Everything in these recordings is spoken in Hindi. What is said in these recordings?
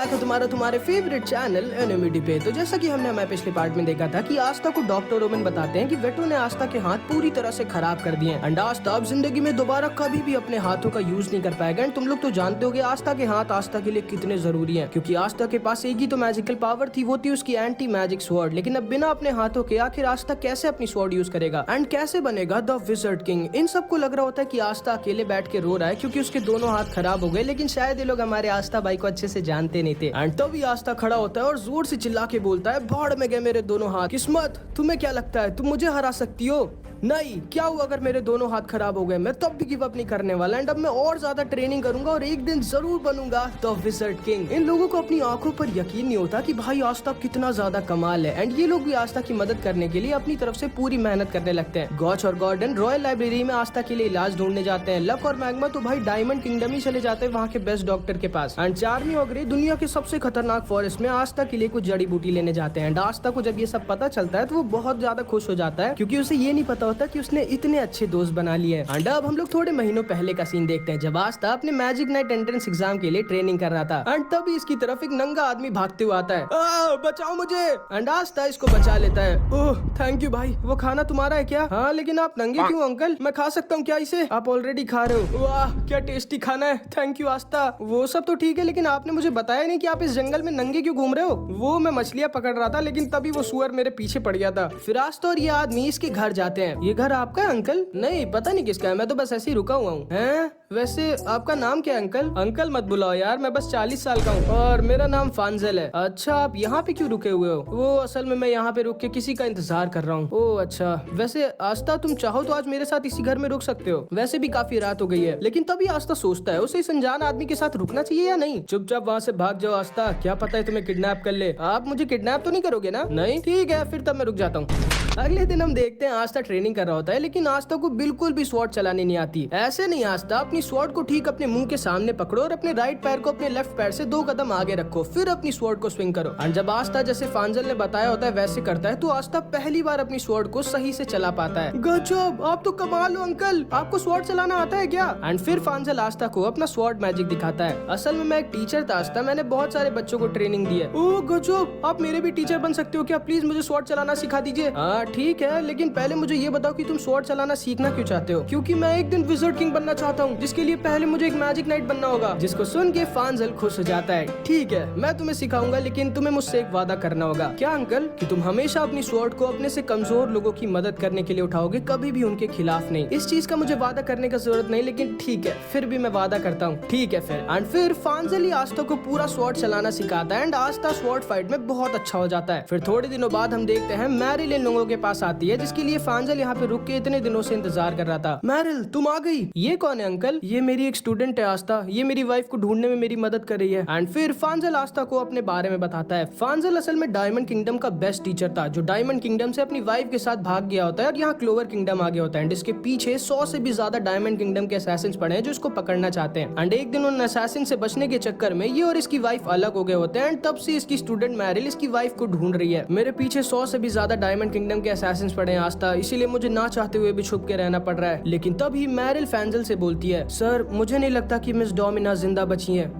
बैक है तुम्हारे फेवरेट चैनल एनिमिटी पे। तो जैसा कि हमने हमारे पिछले पार्ट में देखा था कि आस्था को डॉक्टर रोमन बताते हैं कि वेटो ने आस्था के हाथ पूरी तरह से खराब कर दिए हैं एंड आस्था अब जिंदगी में दोबारा कभी भी अपने हाथों का यूज नहीं कर पाएगा। एंड तुम लोग तो जानते हो आस्था के हाथ आस्था के लिए कितने जरूरी है, क्योंकि आस्था के पास एक ही तो मैजिकल पावर थी, वो थी उसकी एंटी मैजिक स्वॉर्ड। लेकिन अब बिना अपने हाथों के आखिर आस्था कैसे अपनी स्वॉर्ड यूज करेगा एंड कैसे बनेगा द विजर्ड किंग। इन सबको लग रहा होता है कि आस्था अकेले बैठ के रो रहा है क्योंकि उसके दोनों हाथ खराब हो गए, लेकिन शायद ये लोग हमारे आस्था भाई को अच्छे से जानते नहीं थे। एंड तभी आस्था खड़ा होता है और जोर से चिल्ला के बोलता है, भाड़ में गए मेरे दोनों हाथ। किस्मत, तुम्हें क्या लगता है तुम मुझे हरा सकती हो? नहीं, क्या हुआ अगर मेरे दोनों हाथ खराब हो गए? मैं तब भी गिव अप नहीं करने वाला एंड अब मैं और ज्यादा ट्रेनिंग करूंगा और एक दिन जरूर बनूंगा द विजर्ड किंग। इन लोगों को अपनी आंखों पर यकीन नहीं होता कि भाई आस्था कितना ज्यादा कमाल है एंड ये लोग भी आस्था की मदद करने के लिए अपनी तरफ से पूरी मेहनत करने लगते हैं। गॉच और गॉर्डन रॉयल लाइब्रेरी में आस्था के लिए इलाज ढूंढने जाते हैं। लक और मैग्मा तो भाई डायमंड किंगडम ही चले जाते हैं वहाँ के बेस्ट डॉक्टर के पास। एंड चार्मी और ग्रे दुनिया के सबसे खतरनाक फॉरेस्ट में आस्था के लिए कुछ जड़ी बूटी लेने जाते हैं। एंड आस्था को जब ये सब पता चलता है तो वो बहुत ज्यादा खुश हो जाता है क्योंकि उसे ये नहीं पता होता कि उसने इतने अच्छे दोस्त बना लिए। एंड अब हम लोग थोड़े महीनों पहले का सीन देखते हैं जब आस्था अपने मैजिक नाइट एंट्रेंस एग्जाम के लिए ट्रेनिंग कर रहा था। एंड तभी इसकी तरफ एक नंगा आदमी भागते हुए आता है। बचाओ मुझे। एंड आस्था इसको बचा लेता है। ओह थैंक यू भाई, वो खाना तुम्हारा है क्या? हाँ, लेकिन आप नंगे क्यों अंकल? मैं खा सकता हूँ क्या इसे? आप ऑलरेडी खा रहे हो। वाह क्या टेस्टी खाना है, थैंक यू आस्था। वो सब तो ठीक है, लेकिन आपने मुझे बताया नहीं कि आप इस जंगल में नंगे क्यों घूम रहे हो? वो मैं मछलियाँ पकड़ रहा था, लेकिन तभी वो सुअर मेरे पीछे पड़ गया था। फिर आस्था और ये आदमी इसके घर जाते हैं। ये घर आपका है अंकल? नहीं, पता नहीं किसका है, मैं तो बस ऐसे ही रुका हुआ हूँ। हैं? वैसे आपका नाम क्या है अंकल? अंकल मत बुलाओ यार, मैं बस 40 साल का हूँ और मेरा नाम फांजल है। अच्छा, आप यहाँ पे क्यों रुके हुए हो? वो असल में मैं यहाँ पे रुक के किसी का इंतजार कर रहा हूँ। ओह अच्छा, वैसे आस्था तुम चाहो तो आज मेरे साथ इसी घर में रुक सकते हो, वैसे भी काफी रात हो गई है। लेकिन तभी आस्था सोचता है उसे इस अनजान आदमी के साथ रुकना चाहिए या नहीं। चुपचाप वहाँ से भाग जाओ आस्था, क्या पता है तुम्हें किडनैप कर ले। आप मुझे किडनैप तो नहीं करोगे ना? नहीं, ठीक है फिर तब मैं रुक जाता हूँ। अगले दिन हम देखते हैं आस्था ट्रेनिंग कर रहा होता है, लेकिन आस्था को बिल्कुल भी स्वॉर्ड चलानी नहीं आती। ऐसे नहीं आस्था, अपनी स्वॉर्ड को ठीक अपने मुंह के सामने पकड़ो और अपने राइट पैर को अपने लेफ्ट पैर से 2 कदम आगे रखो, फिर अपनी स्वॉर्ड को स्विंग करो। और जब आस्था जैसे फांजल ने बताया होता है वैसे करता है तो आस्था पहली बार अपनी स्वॉर्ड को सही से चला पाता है। गजब, आप तो कमाल हो अंकल, आपको स्वॉर्ड चलाना आता है क्या? एंड फिर फांजल आस्था को अपना स्वॉर्ड मैजिक दिखाता है। असल में मैं एक टीचर था आस्था, मैंने बहुत सारे बच्चों को ट्रेनिंग दी है। ओह गजब, आप मेरे भी टीचर बन सकते हो क्या? प्लीज मुझे स्वॉर्ड चलाना सिखा दीजिए। हाँ ठीक है, लेकिन पहले मुझे ये बताओ कि तुम स्वॉर्ड चलाना सीखना क्यों चाहते हो? क्योंकि मैं एक दिन विजर्ड किंग बनना चाहता हूँ, जिसके लिए पहले मुझे एक मैजिक नाइट बनना होगा। जिसको सुन के फांजल खुश हो जाता है। ठीक है, मैं तुम्हें सिखाऊंगा, लेकिन तुम्हें मुझसे एक वादा करना होगा। क्या अंकल? कि तुम हमेशा अपनी स्वॉर्ड को अपने से कमजोर लोगों की मदद करने के लिए उठाओगे, कभी भी उनके खिलाफ नहीं। इस चीज का मुझे वादा करने का जरूरत नहीं, लेकिन ठीक है फिर भी मैं वादा करता हूँ। ठीक है फिर। एंड फिर फांजल ही आस्था को पूरा स्वॉर्ड चलाना सिखाता है एंड आस्था स्वॉर्ड फाइट में बहुत अच्छा हो जाता है। फिर थोड़े दिनों बाद हम देखते हैं मैरिल इन लोगों के पास आती है, जिसके लिए फांजल यहाँ पे रुक के इतने दिनों से इंतजार कर रहा था। मैरिल तुम आ गई? ये कौन है अंकल? ये मेरी एक स्टूडेंट है आस्था, ये मेरी वाइफ को ढूंढने में मेरी मदद कर रही है। एंड फिर फांजल आस्था को अपने बारे में बताता है। फांजल असल में डायमंड किंगडम का बेस्ट टीचर था, जो डायमंड किंगडम से अपनी वाइफ के साथ भाग गया होता है और यहाँ क्लोवर किंगडम आ गया होता है। एंड इसके पीछे 100 से भी ज्यादा डायमंड किंगडम के असैसिन्स पड़े हैं जो इसको पकड़ना चाहते हैं। एंड एक दिन उन असैसिन से बचने के चक्कर में ये और इसकी वाइफ अलग हो गए होते हैं एंड तब से इसकी स्टूडेंट मैरिल इसकी वाइफ को ढूंढ रही है। मेरे पीछे 100 से भी ज्यादा डायमंड किंगडम के असैसिन्स पड़े हैं आस्था, इसीलिए मुझे ना चाहते हुए भी छुप के रहना पड़ रहा है। लेकिन तभी मैरिल फांजल से बोलती है, सर मुझे नहीं लगता कि मिस डोमिना जिंदा बची है।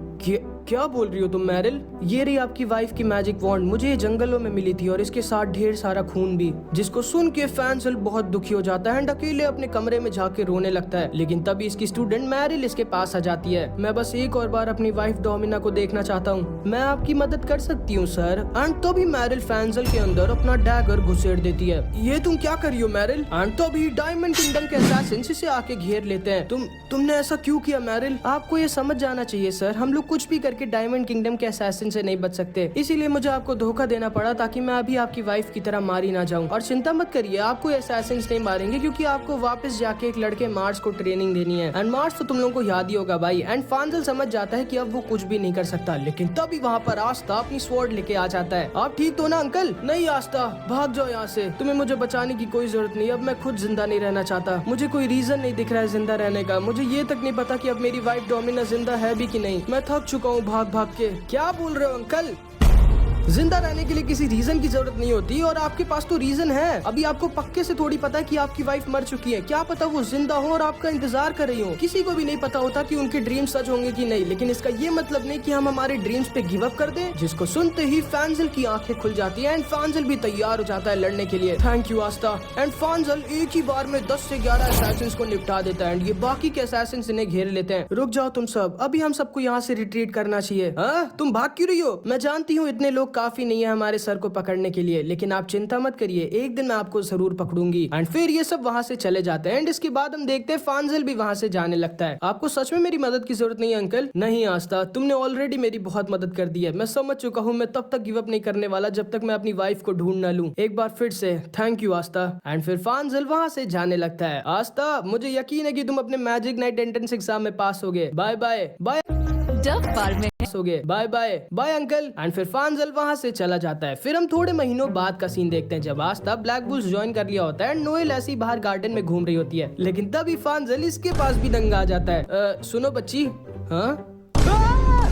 क्या बोल रही हो तुम मैरिल? ये रही आपकी वाइफ की मैजिक वॉन्ड, मुझे ये जंगलों में मिली थी और इसके साथ ढेर सारा खून भी। जिसको सुन के फांजल बहुत दुखी हो जाता है एंड अकेले अपने कमरे में जाके रोने लगता है। लेकिन तभी इसकी स्टूडेंट मैरिल इसके पास आ जाती है। मैं बस एक और बार अपनी वाइफ डोमिना को देखना चाहता हूँ, मैं आपकी मदद कर सकती हूँ सर। एंड तभी मैरिल फांजल के अंदर अपना डैगर घुसेड़ देती है। ये तुम क्या कर रही हो मैरिल? एंड तभी डायमंड किंगडम के असैसिन्स इसे आके घेर लेते हैं। तुमने ऐसा क्यों किया मैरिल? आपको ये समझ जाना चाहिए सर, हम लोग कुछ भी करके डायमंड किंगडम के असैसिन से नहीं बच सकते, इसीलिए मुझे आपको धोखा देना पड़ा ताकि मैं अभी आपकी वाइफ की तरह मारी ना जाऊं। और चिंता मत करिए, आपको असैसिन्स नहीं मारेंगे क्योंकि आपको वापस जाके एक लड़के मार्स को ट्रेनिंग देनी है। एंड मार्स तो तुम लोगों को याद ही होगा भाई। एंड फांजल समझ जाता है कि अब वो कुछ भी नहीं कर सकता, लेकिन तभी वहाँ पर आस्था अपनी स्वॉर्ड लेके आ जाता है। आप ठीक तो ना अंकल? नहीं आस्था, भाग जाओ यहाँ से, तुम्हें मुझे बचाने की कोई जरूरत नहीं, अब मैं खुद जिंदा नहीं रहना चाहता। मुझे कोई रीजन नहीं दिख रहा है जिंदा रहने का, मुझे ये तक नहीं पता कि अब मेरी वाइफ डोमिना जिंदा है भी कि नहीं। मैं थक चुका हूँ भाग भाग के। क्या बोल रहे हो अंकल? जिंदा रहने के लिए किसी रीजन की जरूरत नहीं होती और आपके पास तो रीजन है। अभी आपको पक्के से थोड़ी पता है कि आपकी वाइफ मर चुकी है, क्या पता वो जिंदा हो और आपका इंतजार कर रही हो। किसी को भी नहीं पता होता कि उनके ड्रीम सच होंगे कि नहीं, लेकिन इसका ये मतलब नहीं कि हम हमारे ड्रीम्स पे गिव अप कर दें। जिसको सुनते ही फांजल की आंखें खुल जाती है एंड फांजल भी तैयार हो जाता है लड़ने के लिए। Thank you Aastha. एंड फांजल एक ही बार में 10 से 11 असैसिन्स को निपटा देता है एंड ये बाकी के असैसिन्स इन्हें घेर लेते हैं। रुक जाओ तुम सब, अभी हम सबको यहाँ से रिट्रीट करना चाहिए। तुम भाग क्यों रही हो? मैं जानती हूँ इतने लोग काफी नहीं है हमारे सर को पकड़ने के लिए, लेकिन आप चिंता मत करिए, एक दिन मैं आपको जरूर पकड़ूंगी। एंड फिर ये सब वहाँ से चले जाते हैं एंड इसके बाद हम देखते हैं फांजल भी वहाँ से जाने लगता है। आपको सच में मेरी मदद की जरूरत नहीं है अंकल? नहीं आस्था, तुमने ऑलरेडी मेरी बहुत मदद कर दी है। मैं समझ चुका हूँ, मैं तब तक गिव अप नहीं करने वाला जब तक मैं अपनी वाइफ को ढूंढ न लूं। एक बार फिर से थैंक यू आस्था। एंड फिर फांजल वहाँ से जाने लगता है। आस्था, मुझे यकीन है कि तुम अपने मैजिक नाइट एंट्रेंस एग्जाम में पास होगे। बाय बाय बाय हो गए। Bye bye bye uncle. And फिर फांजल वहाँ से चला जाता है। फिर हम थोड़े महीनों बाद का सीन देखते हैं जब आस्था ब्लैक बुल्स ज्वाइन कर लिया होता है। नोएल ऐसी बाहर गार्डन में घूम रही होती है, लेकिन तभी फांजल इसके पास भी दंगा आ जाता है। सुनो बच्ची। हाँ,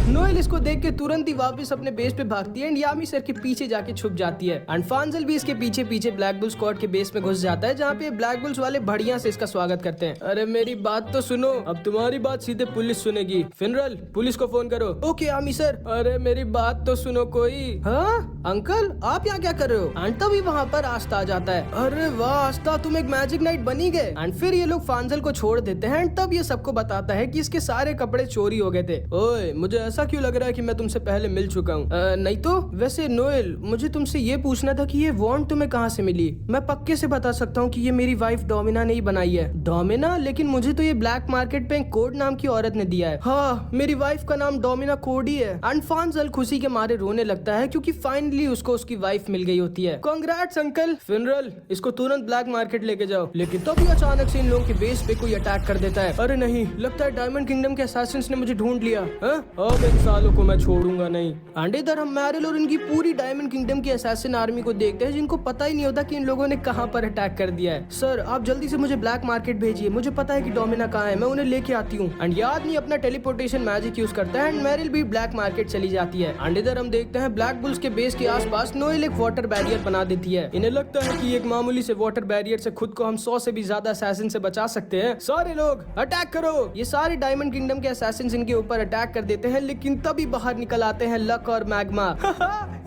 नोएल इसको देख के तुरंत ही वापस अपने बेस पे भागती है एंड यामी सर के पीछे जाके छुप जाती है। एंड फांजल भी इसके पीछे पीछे ब्लैक बुल स्क्वाड के बेस में घुस जाता है, जहाँ पे ब्लैक बुल्स वाले बढ़िया से इसका स्वागत करते हैं। अरे मेरी बात तो सुनो, अब तुम्हारी बात सीधे पुलिस सुनेगी। फिनरल, पुलिस को फोन करो। ओके यामी सर। अरे मेरी बात तो सुनो कोई। हाँ अंकल, आप यहाँ क्या कर रहे हो? एंड तभी वहाँ पर आस्था आ जाता है। अरे वाह आस्था, तुम एक मैजिक नाइट बनी गए। एंड फिर ये लोग फांजल को छोड़ देते हैं एंड तब ये सबको बताता है कि इसके सारे कपड़े चोरी हो गए थे। ओए, मुझे ऐसा क्यों लग रहा है कि मैं तुमसे पहले मिल चुका हूँ? नहीं तो। वैसे नोएल, मुझे तुमसे ये पूछना था कि ये वॉन्ड तुम्हें कहाँ से मिली? मैं पक्के से बता सकता हूँ कि ये मेरी वाइफ डोमिना ने ही बनाई है। डोमिना? लेकिन मुझे तो ये ब्लैक मार्केट पे एक कोड नाम की औरत ने दिया है। हाँ, मेरी वाइफ का नाम डोमिना कोड ही है। एंड फांजल खुशी के मारे रोने लगता है क्योंकि फाइनली उसको उसकी वाइफ मिल गई होती है। Congrats uncle. फिनरल, इसको तुरंत ब्लैक मार्केट लेके जाओ। लेकिन तभी अचानक से इन लोगों के बेस पे कोई अटैक कर देता है। अरे नहीं, लगता है डायमंड किंगडम के असैसिन्स ने मुझे ढूंढ लिया। अब इन सालों को मैं छोड़ूंगा नहीं। एंड इधर हम मैरिल और इनकी पूरी डायमंड किंगडम की असैसिन आर्मी को देखते हैं, जिनको पता ही नहीं होता कि इन लोगों ने कहां पर अटैक कर दिया है। सर, आप जल्दी से मुझे ब्लैक मार्केट भेजिए, मुझे पता है कि डोमिना कहाँ है, मैं उन्हें लेके आती हूँ। एंड याद नहीं अपना टेलीपोर्टेशन मैजिक यूज करता है एंड मैरिल भी ब्लैक मार्केट चली जाती है। एंड इधर हम देखते हैं ब्लैक बुल्स के बेस के आसपास नोएल एक वाटर बैरियर बना देती है। इन्हें लगता है कि एक मामूली से वाटर बैरियर से खुद को हम 100 से भी ज्यादा असैसिन से बचा सकते हैं। सारे लोग अटैक करो। ये सारे डायमंड किंगडम के असैसिन्स इनके ऊपर अटैक कर देते हैं, लेकिन तभी बाहर निकल आते हैं लक और मैग्मा।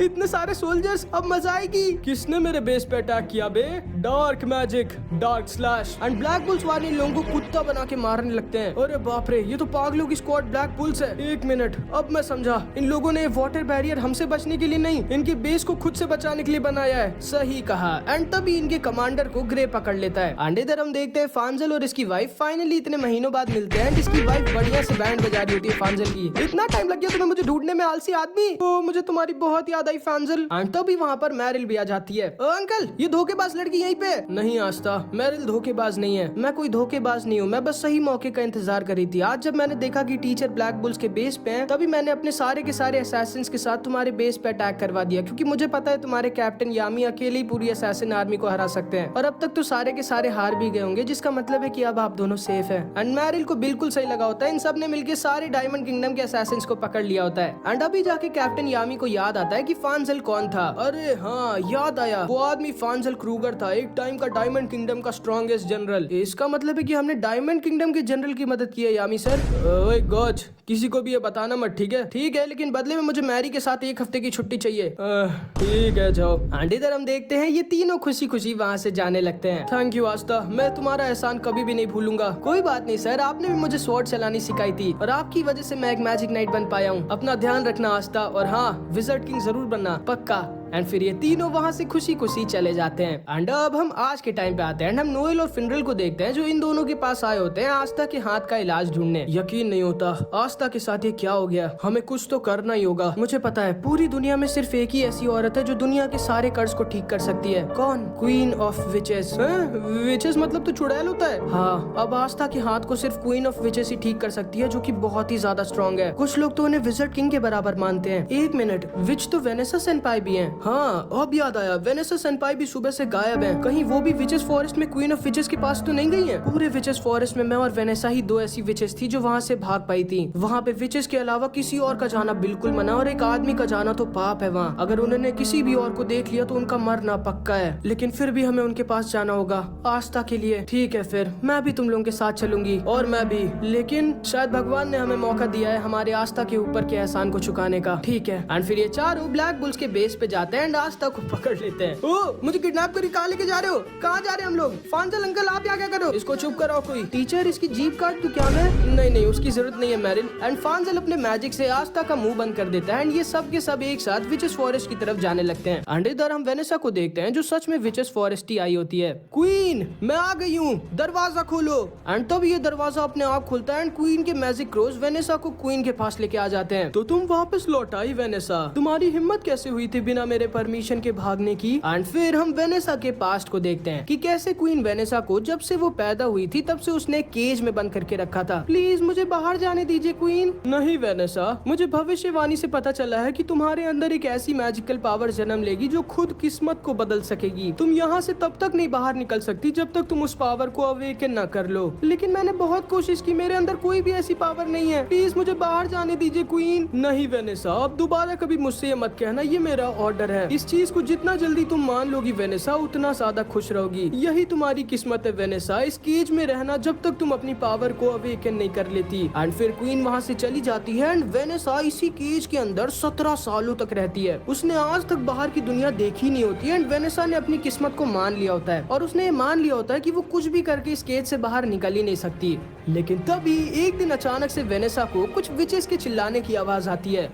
इतने सारे सोल्जर्स, अब मजा आएगी। किसने मेरे बेस पे अटैक किया बे? Dark magic, dark slash. And black bulls वाले लोगों को कुत्ता बना के मारने लगते हैं। अरे बाप रे, ये तो पागलों की स्क्वाड ब्लैक बुल्स है। एक मिनट, अब मैं समझा, इन लोगों ने वाटर बैरियर हमसे बचने के लिए नहीं, इनके बेस को खुद से बचाने के लिए बनाया है। सही कहा। एंड तभी इनके कमांडर को ग्रे पकड़ लेता है। एंड इधर हम देखते हैं फांजल और इसकी वाइफ फाइनली इतने महीनों बाद मिलते हैं। इसकी वाइफ बढ़िया से बैंड बजा रही होती है फांजल की। इतना टाइम लग गया तुम्हें मुझे ढूंढने में, आलसी आदमी। ओ, मुझे तुम्हारी बहुत याद आई फांजल। एंड तभी वहाँ पर मैरिल भी आ जाती है। अंकल, ये धोखेबाज लड़की यहीं पे? नहीं आस्था, मैरिल धोखेबाज नहीं है। मैं कोई धोखेबाज नहीं हूँ, मैं बस सही मौके का इंतजार कर रही थी। आज जब मैंने देखा कि टीचर ब्लैक बुल्स के बेस पे हैं, तभी मैंने अपने सारे के सारे असैसिन्स के साथ तुम्हारे बेस पे अटैक करवा दिया, क्योंकि मुझे पता है तुम्हारे कैप्टन यामी अकेले ही पूरी असैसिन आर्मी को हरा सकते हैं। और अब तक तो सारे के सारे हार भी गए होंगे, जिसका मतलब है कि अब आप दोनों सेफ हैं। एंड मैरिल को बिल्कुल सही लगा होता है, इन सब ने मिलकर सारे डायमंड किंगडम के असैसिन्स को पकड़ लिया होता है। एंड अभी जाके कैप्टन यामी को याद आता है कि फांजल कौन था। अरे हाँ, याद आया, वो आदमी फांजल क्रूगर था, एक टाइम का डायमंड किंगडम का स्ट्रॉन्गेस्ट जनरल। इसका मतलब है कि हमने डायमंड किंगडम के जनरल की मदद की है यामी सर। ओए गॉड, किसी को भी ये बताना मत, ठीक है? ठीक है, लेकिन बदले में मुझे मैरी के साथ 1 हफ्ते की छुट्टी चाहिए। ठीक है, जाओ। एंड इधर हम देखते हैं ये तीनों खुशी खुशी वहाँ से जाने लगते हैं। थैंक यू आस्था, मैं तुम्हारा एहसान कभी भी नहीं भूलूंगा। कोई बात नहीं सर, आपने भी मुझे स्वॉर्ड चलानी सिखाई थी और आपकी वजह से मैं एक मैजिक नाइट बन पाया हूँ। अपना ध्यान रखना आस्था, और हाँ, विज़र्ड किंग जरूर बनना, पक्का। एंड फिर ये तीनों वहाँ से खुशी खुशी चले जाते हैं। एंड अब हम आज के टाइम पे आते हैं। हम नोएल और फिनरल को देखते हैं, जो इन दोनों के पास आए होते हैं आस्था के हाथ का इलाज ढूंढने। यकीन नहीं होता, आस्था के साथ ये क्या हो गया। हमें कुछ तो करना ही होगा। मुझे पता है, पूरी दुनिया में सिर्फ एक ही ऐसी औरत है जो दुनिया के सारे कर्ज को ठीक कर सकती है। कौन? Queen of witches. विचेस मतलब तो चुड़ैल होता है। हाँ, अब आस्था के हाथ को सिर्फ क्वीन ऑफ विचेस ही ठीक कर सकती है, जो कि बहुत ही ज्यादा स्ट्रॉन्ग है। कुछ लोग तो उन्हें विज़र्ड किंग के बराबर मानते हैं। एक मिनट, विच तो वेनेसा सेनपाई भी हैं। हाँ अब याद आया, वेनेसा सेनपाई भी सुबह से गायब है। कहीं वो भी विचेस फॉरेस्ट में क्वीन ऑफ विचेस के पास तो नहीं गई है? पूरे विचेस फॉरेस्ट में मैं और वेनेसा ही दो ऐसी विचेस थी जो वहाँ से भाग पाई थी। वहाँ पे विचेस के अलावा किसी और का जाना बिल्कुल मना, और एक आदमी का जाना तो पाप है वहाँ। अगर उन्होंने किसी भी और को देख लिया तो उनका मरना पक्का है। लेकिन फिर भी हमें उनके पास जाना होगा आस्था के लिए। ठीक है फिर मैं भी तुम लोगों के साथ चलूंगी, और मैं भी। लेकिन शायद भगवान ने हमें मौका दिया है हमारे आस्था के ऊपर के एहसान को चुकाने का। ठीक है। एंड फिर ये चारों ब्लैक बुल्स के बेस पे जाते हैं एंड आस्था को पकड़ लेते हैं। ओ मुझे किडनैप कर कहाँ लेके जा रहे हो? कहाँ जा रहे हैं हम लोग? फांजल अंकल आप यहाँ क्या करो? इसको चुप कराओ कोई। टीचर इसकी जीप काट तू क्या? मैं नहीं उसकी जरूरत नहीं है मैरिन। एंड फांजल अपने मैजिक से आस्था का मुंह बंद कर देता है एंड ये सब के सब एक साथ विचेस फॉरेस्ट की तरफ जाने लगते हैं। एंड इधर हम वेनेसा को देखते हैं जो सच में विचेस फॉरेस्ट ही आई होती है। क्वीन मैं आ गई हूँ, दरवाजा खोलो। एंड तब ये दरवाजा अपने आप खुलता है एंड क्वीन के मैजिक क्रोज वेनेसा को क्वीन के पास लेके आ जाते हैं। तो तुम वापस लौट आई वेनेसा, तुम्हारी हिम्मत कैसे हुई थी बिना मेरे परमिशन के भागने की? एंड फिर हम वेनेसा के पास्ट को देखते हैं कि कैसे क्वीन वेनेसा को जब से वो पैदा हुई थी तब से उसने केज में बंद करके रखा था। प्लीज मुझे बाहर जाने दीजिए क्वीन। नहीं वेनेसा, मुझे भविष्यवाणी से पता चला है कि तुम्हारे अंदर एक ऐसी मैजिकल पावर जन्म लेगी जो खुद किस्मत को बदल सकेगी। तुम यहाँ से तब तक नहीं बाहर निकल सकती जब तक तुम उस पावर को अवेकन न कर लो। लेकिन मैंने बहुत कोशिश की, मेरे अंदर कोई भी ऐसी पावर नहीं है। प्लीज मुझे बाहर जाने दीजिए क्वीन। नहीं वेनेसा, अब दोबारा कभी मुझसे ये मत कहना, ये मेरा ऑर्डर है। इस चीज को जितना जल्दी तुम मान लोगी वेनेसा उतना ज्यादा खुश रहोगी। यही तुम्हारी किस्मत है वेनेसा, इस केज में रहना जब तक तुम अपनी पावर को अवेकन नहीं कर लेती। एंड फिर क्वीन वहाँ से चली जाती है एंड वेनेसा इसी केज के अंदर 17 सालों तक रहती है। उसने आज तक बाहर की दुनिया देखी नहीं होती है एंड वेनेसा ने अपनी किस्मत को मान लिया होता है और उसने ये मान लिया होता है कि वो कुछ भी करके इस केज से बाहर निकल ही नहीं सकती। लेकिन तभी एक दिन अचानक से वेनेसा को कुछ विचेस के चिल्लाने की आवाज आती है।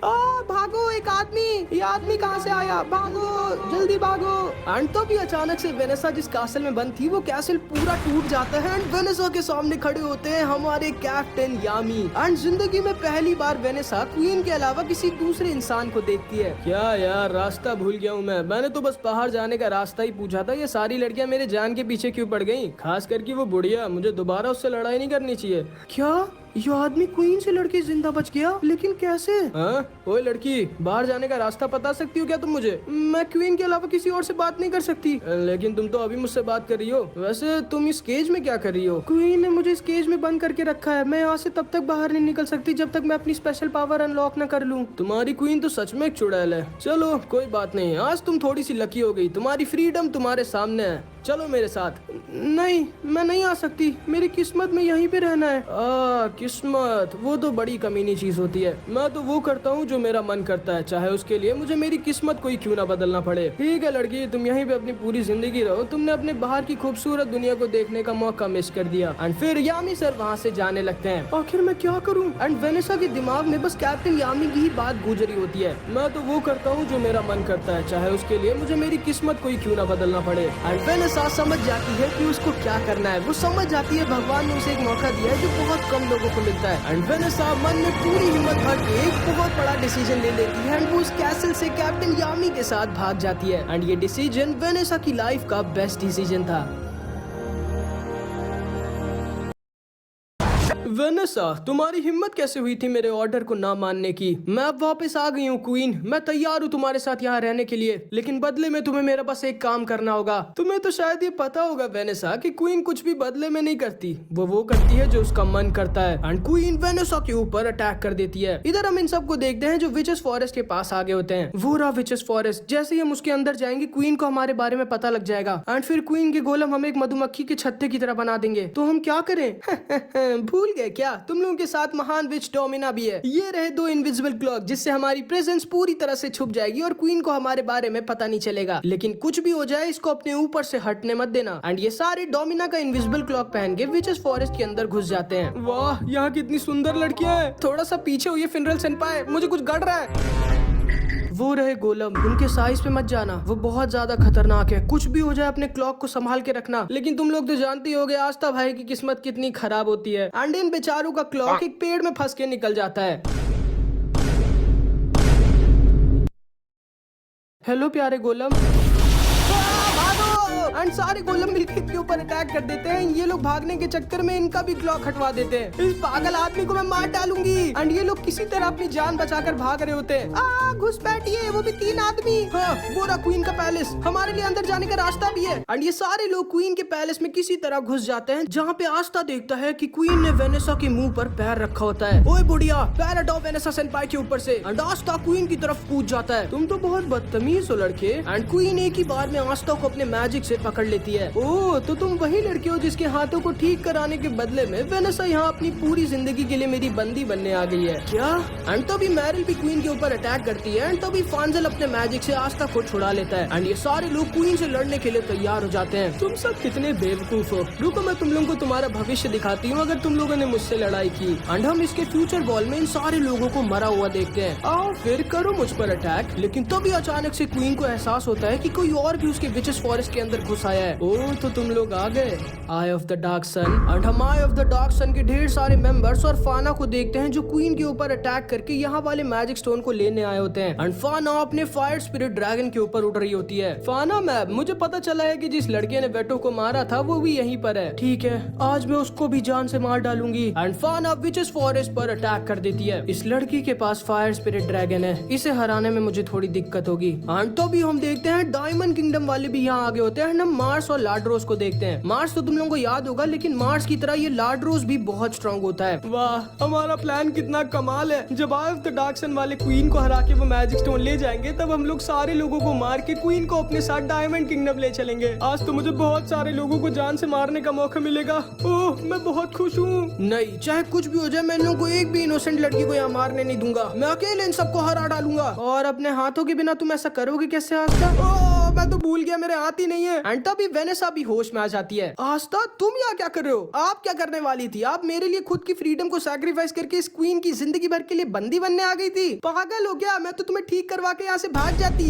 भागो, एक आदमी, ये आदमी कहाँ से आया? भागो, जल्दी भागो। एंड तभी अचानक से वेनेसा जिस कैसल में बंद थी वो कैसल पूरा टूट जाता है एंड वेनेसा के सामने खड़े होते हैं हमारे कैप्टन यामी। एंड जिंदगी में पहली बार वेनेसा क्वीन के अलावा किसी दूसरे इंसान को देखती है। क्या यार, रास्ता भूल गया हूँ मैंने तो बस बाहर जाने का रास्ता ही पूछा था। ये सारी लड़कियां मेरे जान के पीछे क्यों पड़ गई? खास करके वो बुढ़िया, मुझे दोबारा उससे लड़ाई नहीं करनी चाहिए। क्या ये आदमी क्वीन से लड़के जिंदा बच गया? लेकिन कैसे? ओए लड़की, बाहर जाने का रास्ता बता सकती हो क्या तुम मुझे? मैं क्वीन के अलावा किसी और से बात नहीं कर सकती। लेकिन तुम तो अभी मुझसे बात कर रही हो। वैसे तुम इस केज में क्या कर रही हो? क्वीन ने मुझे इस केज में बंद करके रखा है। मैं यहाँ से तब तक बाहर नहीं निकल सकती जब तक मैं अपनी स्पेशल पावर अनलॉक न कर लूँ। तुम्हारी क्वीन तो सच में एक चुड़ैल है। चलो कोई बात नहीं, आज तुम थोड़ी सी लकी हो गई, तुम्हारी फ्रीडम तुम्हारे सामने है। चलो मेरे साथ। नहीं, मैं नहीं आ सकती, मेरी किस्मत में यहीं पे रहना है। किस्मत, वो तो बड़ी कमीनी चीज होती है। मैं तो वो करता हूँ जो मेरा मन करता है, चाहे उसके लिए मुझे मेरी किस्मत को ही क्यों ना बदलना पड़े। ठीक है लड़की, तुम यहीं पे अपनी पूरी जिंदगी रहो। तुमने अपने बाहर की खूबसूरत दुनिया को देखने का मौका मिस कर दिया। एंड फिर यामी सर वहाँ से जाने लगते हैं। आखिर मैं क्या करूँ? एंड वेनेसा के दिमाग में बस कैप्टन यामी की ही बात गुजरी होती है। मैं तो वो करता हूँ जो मेरा मन करता है, चाहे उसके लिए मुझे मेरी किस्मत को ही क्यों ना बदलना पड़े। एंड वेनेसा समझ जाती है कि उसको क्या करना है। वो समझ जाती है भगवान ने उसे एक मौका दिया है जो बहुत कम लोगों को मिलता है। एंड वेनेसा मन में पूरी हिम्मत भर के एक बहुत बड़ा डिसीजन ले लेती है एंड वो उस कैसल से कैप्टन यामी के साथ भाग जाती है। एंड ये डिसीजन वेनेसा की लाइफ का बेस्ट डिसीजन था। वेनेसा, तुम्हारी हिम्मत कैसे हुई थी मेरे ऑर्डर को ना मानने की? मैं अब वापस आ गई हूँ क्वीन, मैं तैयार हूँ तुम्हारे साथ यहाँ रहने के लिए। लेकिन बदले में तुम्हें मेरा बस एक काम करना होगा। तुम्हें तो शायद ये पता होगा वेनेसा कि क्वीन कुछ भी बदले में नहीं करती, वो करती है जो उसका मन करता है। एंड क्वीन वेनेसा के ऊपर अटैक कर देती है। इधर हम इन सबको देखते हैं जो विचेस फॉरेस्ट के पास आगे होते हैं। वो रहा विचेस फॉरेस्ट। जैसे ही हम उसके अंदर जाएंगे क्वीन को हमारे बारे में पता लग जाएगा एंड फिर क्वीन के गोलम हमें एक मधुमक्खी के छत्ते की तरह बना देंगे। तो हम क्या करें? भूल गए क्या? तुम लोगों के साथ महान विच डोमिना भी है। ये रहे 2 इनविजिबल क्लॉक जिससे हमारी प्रेजेंस पूरी तरह से छुप जाएगी और क्वीन को हमारे बारे में पता नहीं चलेगा। लेकिन कुछ भी हो जाए इसको अपने ऊपर से हटने मत देना। एंड ये सारे डोमिना का इनविजिबल क्लॉक पहन के विचेस फॉरेस्ट के अंदर घुस जाते हैं। वाह, यहाँ कितनी सुंदर लड़कियां हैं। थोड़ा सा पीछे हुई फिनरल सेनपाई, मुझे कुछ गड़ रहा है। वो रहे गोलम, उनके साइज पे मत जाना, वो बहुत ज्यादा खतरनाक है। कुछ भी हो जाए अपने क्लॉक को संभाल के रखना। लेकिन तुम लोग तो जानते ही होगे आस्था भाई की किस्मत कितनी खराब होती है। एंड इन बेचारों का क्लॉक एक पेड़ में फंस के निकल जाता है। हेलो प्यारे गोलम। भागो। एंड सारे गोलम मिलकर के ऊपर अटैक कर देते हैं। ये लोग भागने के चक्कर में इनका भी क्लॉक हटवा देते हैं। इस पागल आदमी को मैं मार डालूंगी। एंड ये लोग किसी तरह अपनी जान बचाकर भाग रहे होते हैं। घुसपैठिए, वो भी 3 आदमी। हाँ, वो रहा क्वीन का पैलेस। हमारे लिए अंदर जाने का रास्ता भी है। एंड ये सारे लोग क्वीन के पैलेस में किसी तरह घुस जाते हैं, जहाँ पे आस्था देखता है कि क्वीन ने वेनेसा के मुंह पर पैर रखा होता है। ओए बुढ़िया, पैर हटाओ वेनेसा सेनपाई के ऊपर से। एंड आस्था क्वीन की तरफ कूद जाता है। तुम तो बहुत बदतमीज हो लड़के। एंड क्वीन एक ही बार में आस्था को अपने मैजिक से पकड़ लेती है। ओह, तो तुम वही लड़के हो जिसके हाथों को ठीक कराने के बदले में वेनेसा यहाँ अपनी पूरी जिंदगी के लिए मेरी बंदी बनने आ गई है क्या? एंड तभी मैरिल भी क्वीन के ऊपर अटैक करती है। एंड तभी फांजल अपने मैजिक से आस्था को छुड़ा लेता है। एंड ये सारे लोग क्वीन से लड़ने के लिए तैयार हो जाते हैं। तुम सब कितने बेवकूफ हो। रुको, मैं तुम लोगों को तुम्हारा भविष्य दिखाती हूँ अगर तुम लोगों ने मुझसे लड़ाई की। एंड हम इसके फ्यूचर बॉल में इन सारे लोगों को मरा हुआ देखते हैं। आओ फिर करो मुझ पर अटैक। लेकिन तभी अचानक से क्वीन को एहसास होता है कि कोई और भी उसके विचेस फॉरेस्ट के अंदर घुस आया है। ओह, तो तुम लोग आ गए। Eye of the dark sun. And हम eye of the dark sun के ढेर सारे मेंबर्स और फाना को देखते हैं जो क्वीन के ऊपर अटैक करके यहाँ वाले मैजिक स्टोन को लेने आए होते हैं। एंड फाना अपने फायर स्पिरिट ड्रैगन के ऊपर उड़ रही होती है। फाना मैम, मुझे पता चला है कि जिस लड़के ने वेटो को मारा था वो भी यहीं पर है। ठीक है, आज मैं उसको भी जान से मार डालूंगी। एंड फाना विचेस फॉरेस्ट पर अटैक कर देती है। इस लड़की के पास फायर स्पिरिट ड्रैगन है, इसे हराने में मुझे थोड़ी दिक्कत होगी। एंड तो भी हम देखते हैं डायमंड किंगडम वाले भी यहाँ आगे होते हैं। हम मार्स और लाड्रोस को देखते हैं। मार्स तो तुम लोगों को याद होगा, लेकिन मार्स की तरह ये लाड्रोस भी बहुत स्ट्रांग होता है। वाह, हमारा प्लान कितना कमाल है। जब आई ऑफ द डार्क सन वाले क्वीन को हरा के वो मैजिक स्टोन ले जाएंगे, तब हम लोग सारे लोगों को मार के क्वीन को अपने साथ डायमंड किंगडम ले चलेंगे। आज तो मुझे बहुत सारे लोगों को जान से मारने का मौका मिलेगा। ओह, मैं बहुत खुश हूँ। नहीं, चाहे कुछ भी हो जाए, मैं इन लोगों को एक भी इनोसेंट लड़की को यहाँ मारने नहीं दूंगा। मैं अकेले इन सबको हरा डालूंगा। और अपने हाथों के बिना तुम ऐसा करोगे कैसे आस्था? ओह, मैं तो भूल गया, मेरे हाथ ही नहीं है। एंड तभी वेनेसा भी होश में आ जाती है। आस्था, तुम यहाँ क्या कर रहे हो? आप क्या करने वाली थी? आप मेरे लिए खुद की फ्रीडम को सैक्रिफाइस करके इस क्वीन की जिंदगी भर के लिए बंदी बनने आ गई थी। पागल हो गया? मैं तो तुम्हें ठीक करवा के यहाँ से भाग जाती।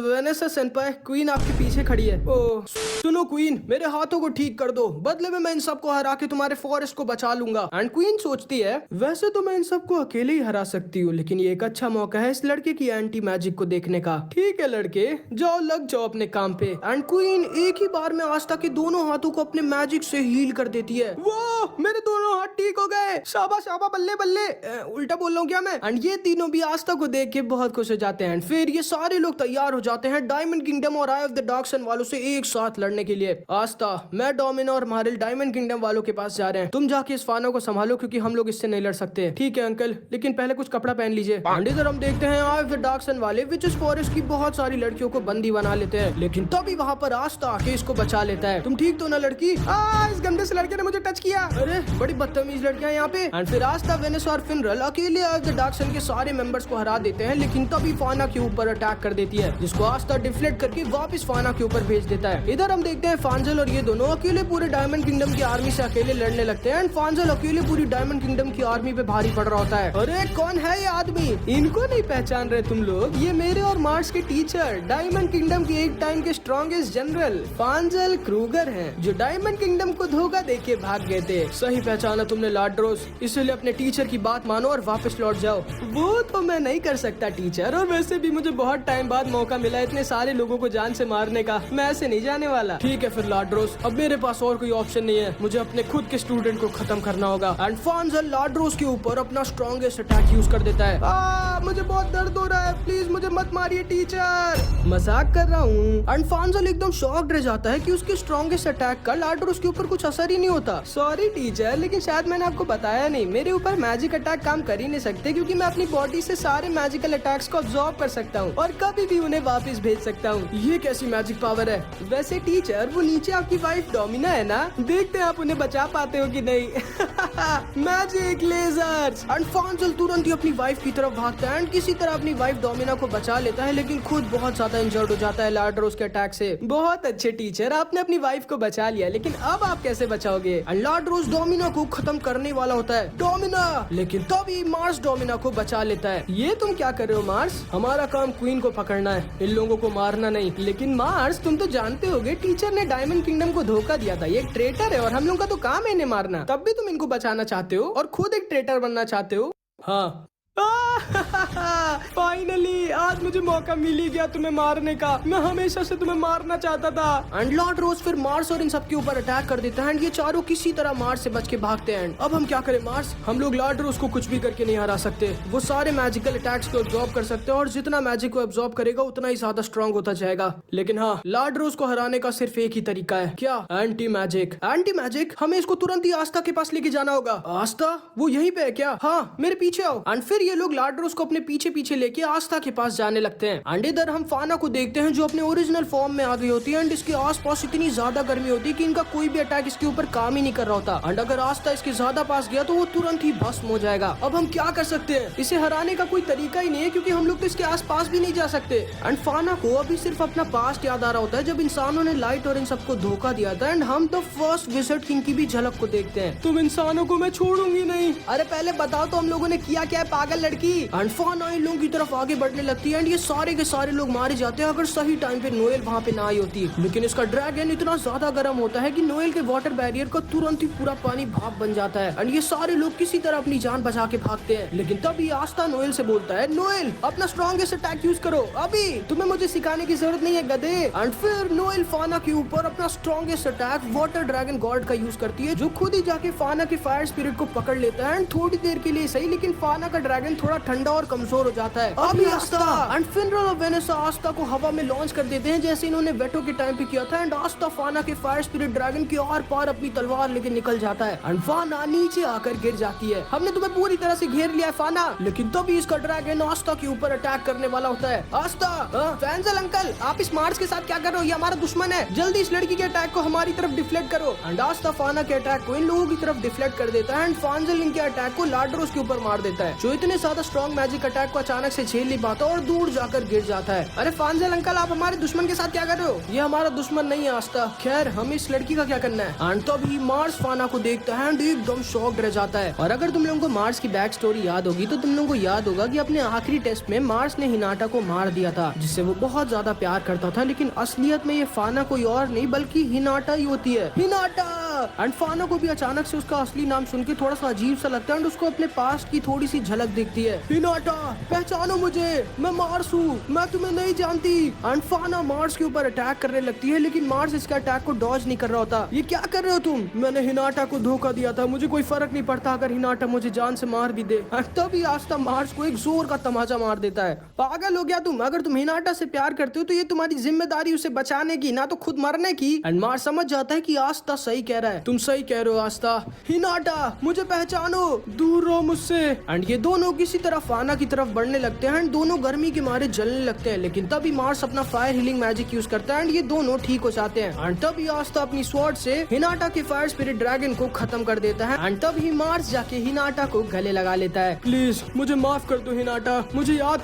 वेनेसा सेनपाई, क्वीन आपके पीछे खड़ी है। ओह, सुनो क्वीन, मेरे हाथों को ठीक कर दो, बदले में मैं इन सबको हरा के तुम्हारे फॉरेस्ट को बचा लूंगा। एंड क्वीन सोचती है, वैसे तो मैं इन सबको अकेले ही हरा सकती हूँ, लेकिन ये एक अच्छा मौका है इस लड़के की एंटी मैजिक को देखने का। ठीक है लड़के, जाओ, लग जाओ अपने काम पे। एंड क्वीन एक ही बार में आस्था के दोनों हाथों को अपने मैजिक से हील कर देती है। वो मेरे दोनों हाथ ठीक हो गए। शाबाश शाबाश, बल्ले बल्ले। उल्टा बोल रहा हूँ क्या मैं? एंड ये तीनों भी आस्था को देख के बहुत खुश हो जाते हैं। फिर ये सारे लोग तैयार हो जाते हैं डायमंड किंगडम और आई ऑफ द डार्क सन वालों से एक साथ लड़ने के लिए। आस्था, मैं, डोमिनो और मारिल डायमंड किंगडम वालों के पास जा रहे हैं। तुम जाके इस फानो को संभालो, क्योंकि हम लोग इससे नहीं लड़ सकते। ठीक है अंकल, लेकिन पहले कुछ कपड़ा पहन लीजिए। एंड इधर हम देखते हैं आई ऑफ द डार्क सन वाले विचेस फॉरेस्ट की बहुत सारी लड़कियों को बंदी बना लेते हैं। लेकिन तभी वहाँ पर आस्था आके इसको बचा लेता है। तुम ठीक तो ना लड़की? इस गंदे से लड़के ने मुझे टच किया। अरे बड़ी बदतमीज लड़कियां यहाँ पे। एंड फिर आस्था, वेनेसा और फिनरल अकेले आई ऑफ द डार्क सन के सारे मेंबर्स को हरा देते हैं। लेकिन तभी फाना के ऊपर अटैक कर देती है, जिसको आस्था डिफ्लेक्ट करके वापस फाना के ऊपर भेज देता है। इधर हम देखते हैं फांजल और ये दोनों अकेले पूरे डायमंड किंगडम की आर्मी से अकेले लड़ने लगते हैं। एंड फांजल अकेले पूरी डायमंड किंगडम की आर्मी पे भारी पड़ रहा होता है। अरे कौन है ये आदमी? इनको नहीं पहचान रहे तुम लोग? ये मेरे और मार्स के टीचर, डायमंड किंगडम के एक टाइम के स्ट्रॉन्गेस्ट जनरल फांजल क्रूगर हैं, जो डायमंड किंगडम को धोखा देके भाग गए थे। सही पहचाना तुमने लाड्रोस, इसलिए अपने टीचर की बात मानो और वापस लौट जाओ। वो तो मैं नहीं कर सकता टीचर, और वैसे भी मुझे बहुत टाइम बाद मौका मिला इतने सारे लोगों को जान से मारने का, मैं ऐसे नहीं जाने वाला। ठीक है फिर लाड्रोस, अब मेरे पास और कोई ऑप्शन नहीं है, मुझे अपने खुद के स्टूडेंट को खत्म करना होगा। एंड फांजल लाड्रोस के ऊपर अपना स्ट्रॉन्गेस्ट अटैक यूज कर देता है। मुझे बहुत दर्द हो रहा है, प्लीज मुझे मत मारिए टीचर, मजाक कर रहा हूँ। एंड फांजल एकदम शॉक्ड रह जाता है कि उसके स्ट्रॉन्गेस्ट अटैक का लाड्रोस के ऊपर कुछ असर ही नहीं होता। सॉरी टीचर, लेकिन शायद मैंने आपको बताया नहीं, मेरे ऊपर मैजिक अटैक काम कर ही नहीं सकते, क्योंकि मैं अपनी बॉडी से सारे मैजिकल अटैक्स को अब्सॉर्ब कर सकता हूँ और कभी भी उन्हें वापस भेज सकता हूँ। ये कैसी मैजिक पावर है? वैसे टीचर, वो नीचे आपकी वाइफ डोमिना है ना, देखते हैं आप उन्हें बचा पाते हो कि नहीं। Magic ledgers. एंड फांजल तुरंत ही अपनी वाइफ की तरफ भागता है एंड किसी तरह अपनी वाइफ डोमिना को बचा लेता है, लेकिन खुद बहुत ज्यादा इंजर्ड हो जाता है लाड्रोस के अटैक से। बहुत अच्छे टीचर, आपने अपनी वाइफ को बचा लिया, लेकिन अब आप कैसे बचाओगे? एंड लाड्रोस डोमिना को खत्म करने वाला होता है। डोमिना, लेकिन तभी मार्स डोमिना को बचा लेता है। ये तुम क्या कर रहे हो मार्स? हमारा काम क्वीन को पकड़ना है, इन लोगों को मारना नहीं। लेकिन मार्स, तुम तो जानते होगे टीचर ने डायमंड किंगडम को धोखा दिया था, ये एक ट्रेटर है और हम लोग का तो काम है इन्हें मारना। तब भी तुम इनको बचाना चाहते हो और खुद एक ट्रेटर बनना चाहते हो। हाँ, फाइनली आज आज मुझे मौका मिल ही गया तुम्हें मारने का, मैं हमेशा से तुम्हें मारना चाहता था। एंड लॉर्ड रोज फिर मार्स और इन सबके ऊपर अटैक कर देता है एंड ये चारों किसी तरह मार्स से बच के भागते हैं। अब हम क्या करें मार्स, हम लोग लॉर्ड रोज को कुछ भी करके नहीं हरा सकते। वो सारे मैजिकल अटैक्स को एब्जॉर्ब कर सकते हैं और जितना मैजिक को एब्जॉर्ब करेगा उतना ही ज्यादा स्ट्रॉन्ग होता जाएगा। लेकिन हाँ, लॉर्ड रोज को हराने का सिर्फ एक ही तरीका है, क्या? Anti magic. एंटी मैजिक, हमें इसको तुरंत ही आस्था के पास लेके जाना होगा। आस्था वो यहीं पे है क्या? हाँ, मेरे पीछे आओ। एंड फिर ये लोग लॉर्ड रोज को अपने पीछे पीछे लेके आस्था के पास जाने लगते हैं। एंड इधर हम फाना को देखते हैं जो अपने ओरिजिनल फॉर्म में आ गई होती है एंड इसके आसपास इतनी ज्यादा गर्मी होती है कि इनका कोई भी अटैक इसके ऊपर काम ही नहीं कर रहा होता। एंड अगर आस्था इसके ज्यादा पास गया तो वो तुरंत ही भस्म हो जाएगा। अब हम क्या कर सकते हैं? इसे हराने का कोई तरीका ही नहीं है क्योंकि हम लोग तो इसके आस पास भी नहीं जा सकते। एंड फाना को अभी सिर्फ अपना पास्ट याद आ रहा होता है जब इंसानों ने लाइट और इन सबको धोखा दिया था। एंड हम तो फर्स्ट विजिट किंग की भी झलक को देखते हैं। तुम इंसानों को मैं छोड़ूंगी नहीं। अरे पहले बताओ तो हम लोगों ने किया क्या है पागल लड़की। एंड फाना इन लोगों की तरफ आगे बढ़ने लगती है एंड ये सारे के सारे लोग मारे जाते हैं अगर सही टाइम पे नोएल वहाँ पे ना आई होती। लेकिन इसका ड्रैगन इतना ज्यादा गर्म होता है कि नोएल के वाटर बैरियर का तुरंत ही पूरा पानी भाप बन जाता है एंड ये सारे लोग किसी तरह अपनी जान बचा के भागते हैं। लेकिन तभी आस्था नोएल से बोलता है, नोएल अपना स्ट्रॉन्गेस्ट अटैक यूज करो, अभी तुम्हें मुझे सिखाने की जरूरत नहीं है गधे। एंड फिर नोएल फाना के ऊपर अपना strongest attack water dragon God का यूज करती है जो खुद ही जाके फाना के फायर स्पिरिट को पकड़ लेता है एंड थोड़ी देर के लिए सही लेकिन फाना का ड्रैगन थोड़ा ठंडा और कमजोर हो जाता है। अभी आस्था एंड फिनरल और वेनेसा आस्था को हवा में लॉन्च कर देते हैं जैसे इन्होंने वेटो के टाइम पे किया था एंड आस्था फाना के फायर स्पिरिट ड्रैगन के आर पार अपनी तलवार लेके निकल जाता है एंड फाना नीचे आकर गिर जाती है। हमने तुम्हें पूरी तरह से घेर लिया है फाना। लेकिन तभी इसका ड्रैगन आस्था के ऊपर अटैक करने वाला होता है। आस्था, फैंजल अंकल आप इस मार्स के साथ क्या कर रहे हो? ये हमारा दुश्मन है, जल्दी इस लड़की के अटैक को हमारी तरफ डिफ्लेक्ट करो। एंड आस्था फाना के अटैक को इन लोगों की तरफ डिफ्लेक्ट कर देता है एंड फैंजल इनके अटैक को लाड्रोस के ऊपर मार देता है जो इतने ज्यादा स्ट्रॉन्ग मैजिक अटैक को अचानक से झेल नहीं पाता और दूर जाकर गिर जाता है। अरे फैंजल अंकल आप हमारे दुश्मन के साथ क्या कर रहे हो? ये हमारा दुश्मन नहीं है आस्था, खैर हमें इस लड़की का क्या करना है। एंड तभी मार्स फाना को देखता है एंड एकदम शॉक्ड रह जाता है। और अगर तुम लोगों को मार्स की बैक स्टोरी याद होगी तो तुम लोगों को याद होगा कि अपने आखिरी टेस्ट में मार्स ने हिनाटा को मार दिया था जिससे वो बहुत ज्यादा प्यार करता था। लेकिन असलियत में ये फाना कोई और नहीं बल्कि हिनाटा ही होती है, हिनाटा। एंड फाना को भी अचानक से उसका असली नाम सुन के थोड़ा सा अजीब सा लगता है एंड उसको अपने पास्ट की थोड़ी सी झलक दिखती है। हिनाटा पहचानो मुझे, मैं मार्स हूँ, मैं तुम्हें नहीं जानती। एंड फाना मार्स के ऊपर अटैक करने लगती है लेकिन मार्स इसके अटैक को डॉज नहीं कर रहा होता। ये क्या कर रहे हो तुम? मैंने हिनाटा को धोखा दिया था, मुझे कोई फर्क नहीं पड़ता अगर हिनाटा मुझे जान से मार भी दे। तभी आस्था मार्स को एक जोर का तमाचा मार देता है। पागल हो गया तुम? अगर तुम हिनाटा से प्यार करते हो तो ये तुम्हारी जिम्मेदारी उसे बचाने की, ना तो खुद मरने की। एंड मार्स समझ जाता है कि आस्था सही कह रहा है। तुम सही कह रहे हो आस्था, हिनाटा मुझे पहचानो, दूर रहो मुझसे। एंड ये दोनों किसी तरह फाना की तरफ बढ़ने लगते हैं एंड दोनों गर्मी के मारे जलने लगते हैं। लेकिन तभी मार्स अपना फायर हीलिंग मैजिक यूज करता है एंड ये दोनों ठीक हो जाते हैं। एंड तभी आस्था अपनी स्वॉर्ड से हिनाटा के फायर स्पिरिट ड्रैगन को खत्म कर देता है एंड तभी मार्स जाके हिनाटा को गले लगा लेता है। प्लीज मुझे माफ कर दो हिनाटा, मुझे याद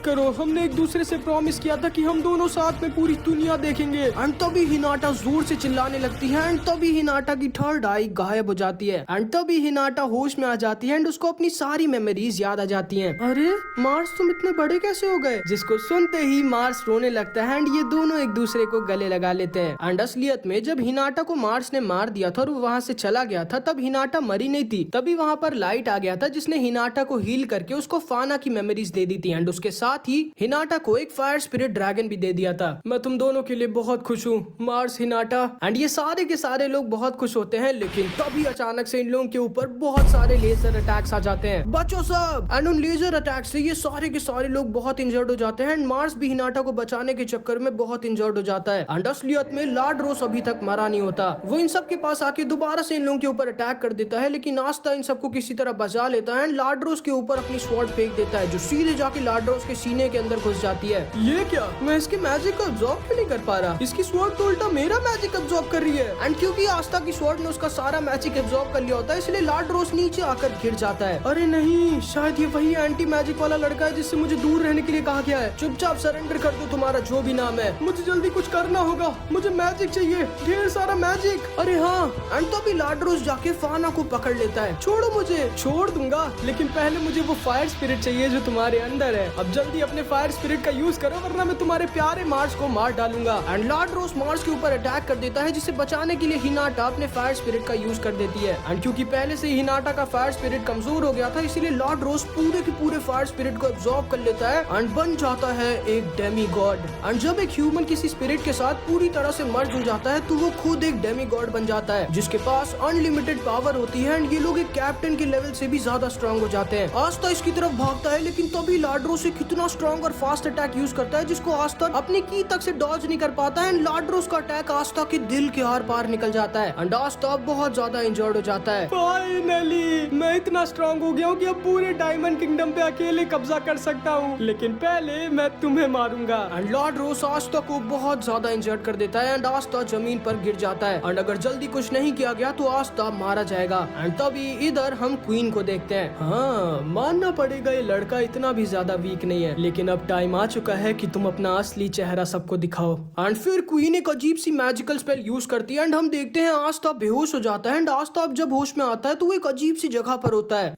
करो हमने एक दूसरे से प्रॉमिस किया था कि हम दोनों साथ में पूरी दुनिया देखेंगे। एंड तभी हिनाटा जोर से चिल्लाने लगती है एंड तभी हिनाटा की थर्ड आई गायब हो जाती है एंड तभी हिनाटा होश में आ जाती है एंड उसको अपनी सारी मेमोरीज याद आ जाती हैं। अरे मार्स तुम इतने बड़े कैसे हो गए? जिसको सुनते ही मार्स रोने लगता है एंड ये दोनों एक दूसरे को गले लगा लेते हैं। एंड असलियत में जब हिनाटा को मार्स ने मार दिया था और वो वहाँ से चला गया था तब हिनाटा मरी नहीं थी। तभी वहाँ पर लाइट आ गया था जिसने हिनाटा को हील करके उसको फाना की मेमोरीज दे दी थी एंड उसके साथ ही हिनाटा को एक फायर स्पिरिट ड्रैगन भी दे दिया था। मैं तुम दोनों के लिए बहुत खुश हूँ मार्स, हिनाटा। एंड ये सारे के सारे लोग बहुत खुश होते हैं लेकिन तभी अचानक से इन लोगों के ऊपर बहुत सारे लेजर अटैक्स आ जाते हैं। बचो सब। एंड उन लेजर अटैक से ये सारे के सारे लोग बहुत इंजर्ड हो जाते हैं एंड मार्स भी हिनाटा को बचाने के चक्कर में बहुत इंजर्ड हो जाता है। एंड असलियत में लाड्रोस अभी तक मरा नहीं होता। वो इन सब के पास आके दोबारा से इन लोगों के ऊपर अटैक कर देता है लेकिन आस्था इन सबको किसी तरह बचा लेता है एंड लाड्रोस के ऊपर अपनी स्वॉर्ड फेंक देता है जो सीधे जाके लाड्रोस के सीने के अंदर घुस जाती है। ये क्या? मैं इसके मैजिक को अब्सॉर्ब क्यों नहीं कर पा रहा? इसकी स्वॉर्ड तो उल्टा मेरा मैजिक अब्सॉर्ब कर रही है। एंड क्योंकि आस्था की स्वॉर्ड ने उसका सारा मैजिक अब्सॉर्ब कर लिया होता है इसलिए लाड्रोस नीचे आकर गिर जाता है। अरे नहीं, शायद ये वही एंटी मैजिक वाला लड़का है जिससे मुझे दूर रहने के लिए कहा गया है। चुपचाप सरेंडर कर दो तुम्हारा जो भी नाम है, मुझे जल्दी कुछ करना होगा, मुझे मैजिक चाहिए, ढेर सारा मैजिक। अरे हाँ। एंड तभी लाड्रोस जाके फाना को पकड़ लेता है। छोड़ो मुझे। छोड़ दूंगा लेकिन पहले मुझे वो फायर स्पिरिट चाहिए जो तुम्हारे अंदर है। अब जल्दी अपने फायर स्पिरिट का यूज करो वरना मैं तुम्हारे प्यारे मार्स को मार डालूंगा। एंड लाड्रोस मार्स के ऊपर अटैक कर देता है जिसे बचाने के लिए हिनाटा अपने फायर स्पिरिट का यूज कर देती है। एंड क्योंकि पहले से ही हिनाटा का फायर स्पिरिट कमजोर हो गया था, इसीलिए लॉर्ड रोज पूरे के पूरे फायर स्पिरिट को एब्जॉर्ब कर लेता है एंड बन जाता है एक डेमी गॉड। एंड जब एक ह्यूमन किसी स्पिरिट के साथ पूरी तरह से मर्ज हो जाता है तो वो खुद एक डेमी गॉड बन जाता है, जिसके पास अनलिमिटेड पावर होती है। एंड ये लोग एक कैप्टन के लेवल से भी ज्यादा स्ट्रॉन्ग हो जाते हैं। आस्था इसकी तरफ भागता है, लेकिन तभी लाड्रोस से कितना स्ट्रॉन्ग और फास्ट अटैक यूज करता है जिसको आस्था अपनी की तक से डॉज नहीं कर पाता है। लाड्रोस का अटैक आस्था के दिल के आर पार निकल जाता है एंड आस्था बहुत ज्यादा इंजर्ड हो जाता है। फाइनली मैं इतना स्ट्रॉन्ग हो गया हूँ कि अब पूरे डायमंड किंगडम पे अकेले कब्जा कर सकता हूँ, लेकिन पहले मैं तुम्हें मारूंगा। एंड लॉर्ड रोस आस्था को बहुत ज्यादा इंजर्ड कर देता है एंड आस्था जमीन पर गिर जाता है। एंड अगर जल्दी कुछ नहीं किया गया तो आस्था मारा जाएगा। एंड तभी इधर हम क्वीन को देखते हैं। हाँ, मानना पड़ेगा ये लड़का इतना भी ज्यादा वीक नहीं है, लेकिन अब टाइम आ चुका है कि तुम अपना असली चेहरा सबको दिखाओ। एंड फिर क्वीन एक अजीब सी मैजिकल स्पेल यूज करती है एंड हम देखते हैं आस्था बेहोश हो जाता है। एंड आस्था जब होश में आता है तो वो एक अजीब सी जगह पर होता है।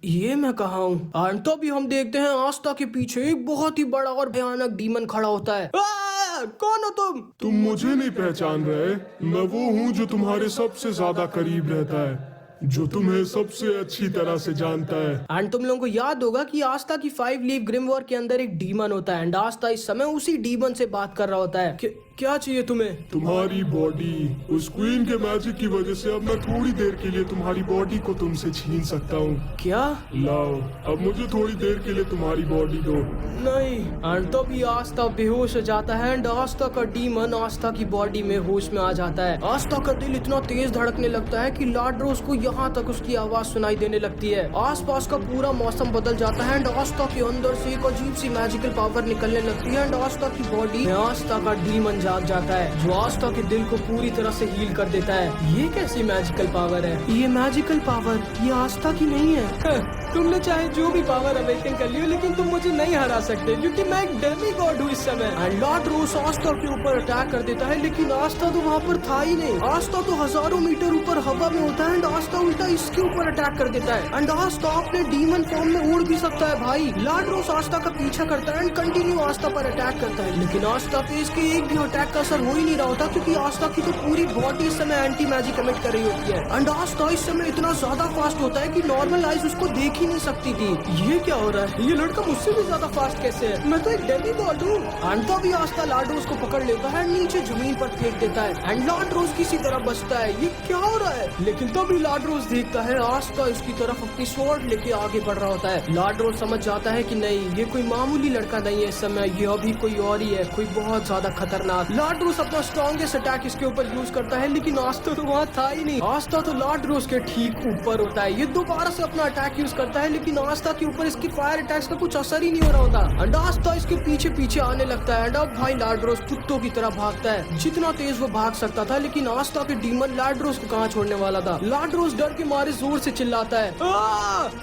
ये मैं कहाँ हूँ? एंड तभी हम देखते हैं आस्था के पीछे एक बहुत ही बड़ा और भयानक डीमन खड़ा होता है। कौन हो तुम मुझे नहीं पहचान रहे? मैं वो हूँ जो तुम्हारे सबसे ज्यादा करीब रहता है, जो तुम्हें सबसे अच्छी तरह से जानता है। एंड तुम लोगों को याद होगा कि आस्था की 5 लीव ग्रिम वॉर के अंदर एक डीमन होता है एंड आस्था इस समय उसी डीमन से बात कर रहा होता है। क्या चाहिए तुम्हें? तुम्हारी बॉडी। उस क्वीन के मैजिक की वजह से अब मैं थोड़ी देर के लिए तुम्हारी बॉडी को तुमसे छीन सकता हूँ। क्या? लाओ, अब मुझे थोड़ी देर के लिए तुम्हारी बॉडी दो। नहीं। एंड तभी आस्था बेहोश हो जाता है एंड आस्था का डीमन आस्था की बॉडी में होश में आ जाता है। आस्था का दिल इतना तेज धड़कने लगता है कि लाड्रोस को यहाँ तक उसकी आवाज सुनाई देने लगती है। आसपास का पूरा मौसम बदल जाता है एंड आस्था के अंदर से एक अजीब सी मैजिकल पावर निकलने लगती है एंड आस्था की बॉडी में आस्था का डीमन जाग जाता है, जो आस्था के दिल को पूरी तरह से हील कर देता है। ये कैसी मैजिकल पावर है? ये मैजिकल पावर ये आस्था की नहीं है। तुमने चाहे जो भी पावर अवेकन कर लियो, लेकिन तुम मुझे नहीं हरा सकते क्योंकि मैं एक डेमी गॉड हूँ इस समय। एंड लॉर्ड रोस आस्था के ऊपर अटैक कर देता है, लेकिन आस्था तो वहाँ पर था ही नहीं। आस्था तो हजारों मीटर ऊपर हवा में होता है एंड आस्था उल्टा इसके ऊपर अटैक कर देता है। एंड आस्था अपने डीमन फॉर्म में उड़ भी सकता है भाई। लॉर्ड रोस आस्था का पीछा करता है एंड कंटिन्यू आस्था पर अटैक करता है, लेकिन आस्था पे इसके एक भी अटैक का असर हो ही नहीं रहा होता क्योंकि आस्था की तो पूरी बॉडी इस समय एंटी मैजिक कमिट कर रही होती है। एंड आस्था इस समय इतना ज्यादा फास्ट होता है कि नॉर्मल आइज उसको देख ही नहीं सकती थी। ये क्या हो रहा है? ये लड़का मुझसे भी ज्यादा फास्ट कैसे है? मैं तो एक डेमी गॉड हूँ। एंड तभी आस्था लॉर्ड रोस को पकड़ लेता है, नीचे जमीन पर फेंक देता है एंड लॉर्ड रोस किसी तरह बचता है। ये क्या हो रहा है? लेकिन तभी लॉर्ड रोस देखता है आस्था इसकी तरफ अपनी स्वॉर्ड लेके आगे बढ़ रहा होता है। लॉर्ड रोस समझ जाता है कि नहीं, ये कोई मामूली लड़का नहीं है इस समय, ये अभी कोई और ही है, कोई बहुत ज्यादा खतरनाक। लॉर्ड रोस अपना स्ट्रॉन्गेस्ट अटैक इसके ऊपर यूज करता है, लेकिन आस्था तो वहाँ था ही नहीं। आस्था तो लॉर्ड रोस के ठीक ऊपर होता है। ये दोबारा से अपना अटैक यूज करता है, लेकिन आस्था के ऊपर इसकी फायर अटैक्स का कुछ असर ही नहीं हो रहा होता। एंड आस्था इसके पीछे पीछे आने लगता है एंड अब भाई लॉर्ड रोस कुत्तों की तरह भागता है, जितना तेज वो भाग सकता था। लेकिन आस्था के डीमन लॉर्ड रोस को कहाँ छोड़ने वाला था। लॉर्ड रोस डर के मारे जोर से चिल्लाता है,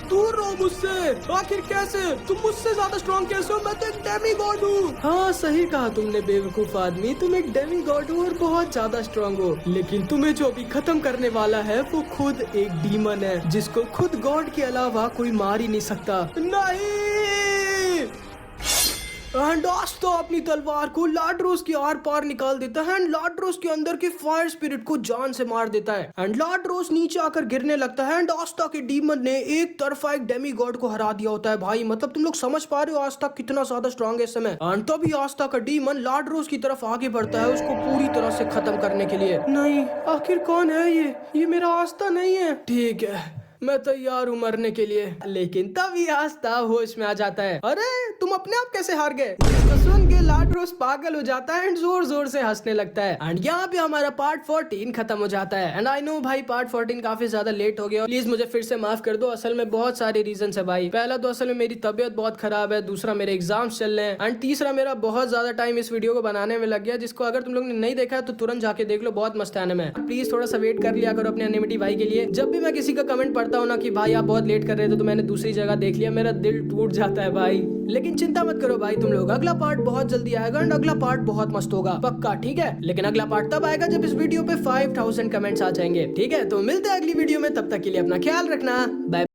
दूर रहो मुझसे। आखिर कैसे? तुम मुझसे ज्यादा स्ट्रॉन्ग कैसे हो? मैं तो एक डेमी गॉड हूँ। हाँ, सही कहा तुमने बेवकूफ आदमी, तुम एक डेमी गॉड हो और बहुत ज्यादा स्ट्रॉन्ग हो, लेकिन तुम्हें जो अभी खत्म करने वाला है वो खुद एक डीमन है, जिसको खुद गॉड के अलावा कोई मार ही नहीं सकता। नहीं। एंड आस्था अपनी तलवार को लाड्रोस के आर पार निकाल देता है एंड लाड्रोस के अंदर के फायर स्पिरिट को जान से मार देता है एंड लाड्रोस नीचे आकर गिरने लगता है एंड आस्था के डीमन ने एक तरफा एक डेमी गॉड को हरा दिया होता है भाई। मतलब तुम लोग समझ पा रहे हो आस्था कितना ज्यादा स्ट्रॉन्ग है इस समय। एंड तभी आस्था का डीमन लाड्रोस की तरफ आगे बढ़ता है उसको पूरी तरह से खत्म करने के लिए। नहीं, आखिर कौन है ये मेरा आस्था नहीं है। ठीक है, मैं तैयार हूँ मरने के लिए। लेकिन तभी आस्था होश में आ जाता है। अरे तुम अपने आप कैसे हार गए? इसको सुन के लाड्रोस पागल हो जाता है एंड जोर जोर से हंसने लगता है। एंड यहाँ पे हमारा पार्ट 14 खत्म हो जाता है। एंड आई नो भाई पार्ट 14 काफी ज्यादा लेट हो गया, प्लीज मुझे फिर से माफ कर दो। असल में बहुत सारे रीजन है भाई। पहला तो असल में मेरी तबियत बहुत खराब है, दूसरा मेरे एग्जाम्स चल रहे हैं एंड तीसरा मेरा बहुत ज्यादा टाइम इस वीडियो को बनाने में लग गया, जिसको अगर तुम लोग ने नहीं देखा है तो तुरंत जाके देख लो, बहुत मस्त है में। प्लीज थोड़ा सा वेट कर लिया करो अपने एनिमिटी भाई के लिए। जब भी मैं किसी का कमेंट पढ़ता हूँ ना कि भाई आप बहुत लेट कर रहे थे तो मैंने दूसरी जगह देख लिया, मेरा दिल टूट जाता है भाई। लेकिन चिंता मत करो भाई तुम लोग, अगला पार्ट बहुत जल्दी आएगा एंड अगला पार्ट बहुत मस्त होगा पक्का, ठीक है। लेकिन अगला पार्ट तब आएगा जब इस वीडियो पे 5000 कमेंट्स आ जाएंगे, ठीक है। तो मिलते हैं अगली वीडियो में, तब तक के लिए अपना ख्याल रखना, बाय।